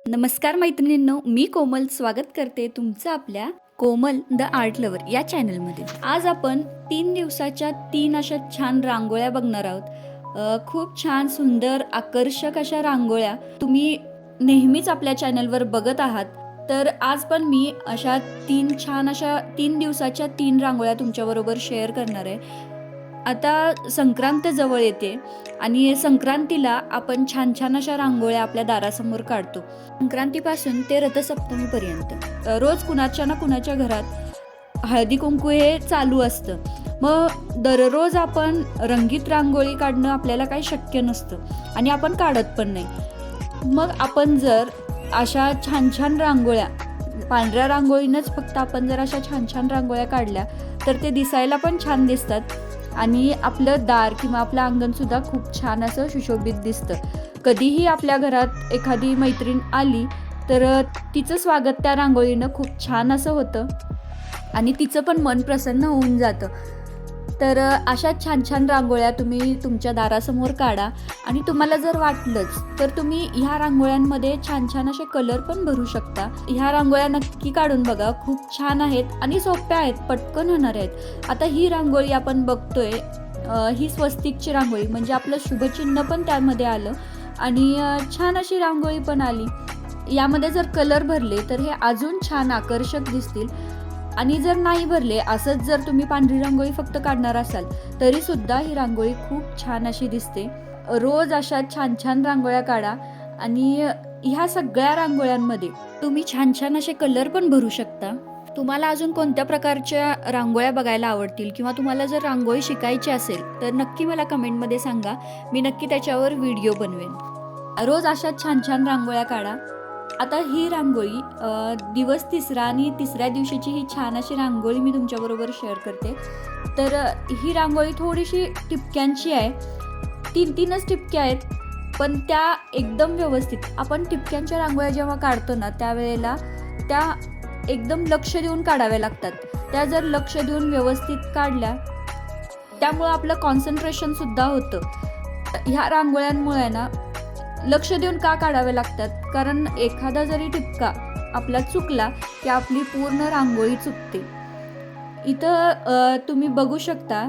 नमस्कार मैत्रिणींनो, मी कोमल स्वागत करते तुमचं आपल्या कोमल द आर्ट लवर या चॅनलमध्ये। आज आपण 3 दिवसाच्या 3 अशा छान रांगोळ्या बघणार आहोत। खूप छान सुंदर आकर्षक अशा रांगोळ्या तुम्ही नेहमीच आपल्या चॅनलवर बघत आहात, तर आज पण मी अशा 3 दिवसाच्या 3 रांगोळ्या तुमच्याबरोबर शेअर करणार आहे। आता संक्रांत जवळ येते आणि संक्रांतीला आपण छान छान अशा रांगोळ्या आपल्या दारासमोर काढतो। संक्रांतीपासून ते रथसप्तमीपर्यंत रोज कुणाच्या ना कुणाच्या घरात हळदी कुंकू हे चालू असतं। मग दररोज आपण रंगीत रांगोळी काढणं आपल्याला काही शक्य नसतं आणि आपण काढत पण नाही। मग आपण जर अशा छान छान रांगोळ्या, पांढऱ्या रांगोळीनंच फक्त आपण जर अशा छान छान रांगोळ्या काढल्या तर ते दिसायला पण छान दिसतात आणि आपलं दार किंवा आपलं अंगणसुद्धा खूप छान असं सुशोभित दिसतं। कधीही आपल्या घरात एखादी मैत्रीण आली तर तिचं स्वागत त्या रांगोळीनं खूप छान असं होतं आणि तिचं पण मन प्रसन्न होऊन जातं। तर अशा छान छान रांगोळ्या तुम्ही तुमच्या दारासमोर काढा आणि तुम्हाला जर वाटलंच तर तुम्ही ह्या रांगोळ्यांमध्ये छान छान असे कलर पण भरू शकता। ह्या रांगोळ्या नक्की काढून बघा, खूप छान आहेत आणि सोप्या आहेत, पटकन होणार आहेत। आता ही रांगोळी आपण बघतोय, ही स्वस्तिकची रांगोळी, म्हणजे आपलं शुभचिन्ह पण त्यामध्ये आलं आणि छान अशी रांगोळी पण आली। यामध्ये जर कलर भरले तर हे अजून छान आकर्षक दिसतील आणि जर नाही भरले, असंच जर तुम्ही पांढरी रांगोळी फक्त काढणार असाल तरी सुद्धा ही रांगोळी खूप छान अशी दिसते। रोज अशा छान छान रांगोळ्या काढा आणि ह्या सगळ्या रांगोळ्यांमध्ये तुम्ही छान छान असे कलर पण भरू शकता। तुम्हाला अजून कोणत्या प्रकारच्या रांगोळ्या बघायला आवडतील किंवा तुम्हाला जर रांगोळी शिकायची असेल तर नक्की मला कमेंटमध्ये सांगा, मी नक्की त्याच्यावर व्हिडिओ बनवेन। रोज अशा छान छान रांगोळ्या काढा। आता ही रांगोळी दिवस तिसरा आणि तिसऱ्या दिवशीची ही छान अशी रांगोळी मी तुमच्याबरोबर शेअर करते। तर ही रांगोळी थोडीशी टिपक्यांची आहे, 3-3च टिपक्या आहेत, पण त्या एकदम व्यवस्थित, आपण टिपक्यांच्या रांगोळ्या जेव्हा काढतो ना त्यावेळेला त्या एकदम लक्ष देऊन काढाव्या लागतात। त्या जर लक्ष देऊन व्यवस्थित काढल्या त्यामुळं आपलं कॉन्सन्ट्रेशनसुद्धा होतं। ह्या रांगोळ्यांमुळे ना लक्ष देऊन का काढावे लागतात, कारण एखादा जरी टिपका आपला चुकला की आपली पूर्ण रांगोळी चुकते। इथं तुम्ही बघू शकता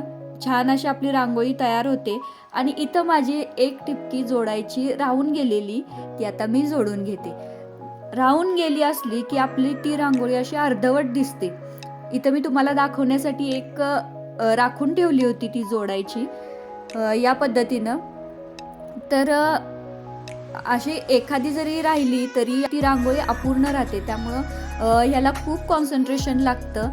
छान अशी आपली रांगोळी तयार होते आणि इथं माझी एक टिपकी जोडायची राहून गेलेली, ती आता मी जोडून घेते। राहून गेली असली की आपली ती रांगोळी अशी अर्धवट दिसते। इथं मी तुम्हाला दाखवण्यासाठी एक राखून ठेवली होती ती जोडायची या पद्धतीनं। तर अशी एखादी जरी राहिली तरी ती रांगोळी अपूर्ण राहते, त्यामुळं ह्याला खूप कॉन्सन्ट्रेशन लागतं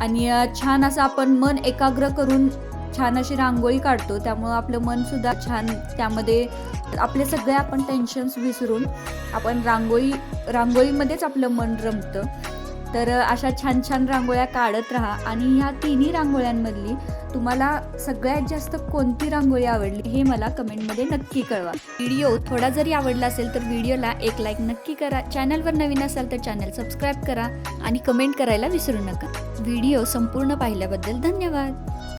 आणि छान असं आपण मन एकाग्र करून छान अशी रांगोळी काढतो, त्यामुळं आपलं मनसुद्धा छान, त्यामध्ये आपले सगळे आपण टेन्शन्स विसरून आपण रांगोळीमध्येच आपलं मन रमतं। तर अशा छान छान रांगोळ्या काढत राहा आणि ह्या तिन्ही रांगोळ्यांमधली तुम्हाला सगळ्यात जास्त कोणती रांगोळी आवडली हे मला कमेंटमध्ये नक्की कळवा। व्हिडिओ थोडा जरी आवडला असेल तर व्हिडिओला एक लाईक नक्की करा। चॅनलवर नवीन असाल तर चॅनल सबस्क्राईब करा आणि कमेंट करायला विसरू नका। व्हिडिओ संपूर्ण पाहिल्याबद्दल धन्यवाद।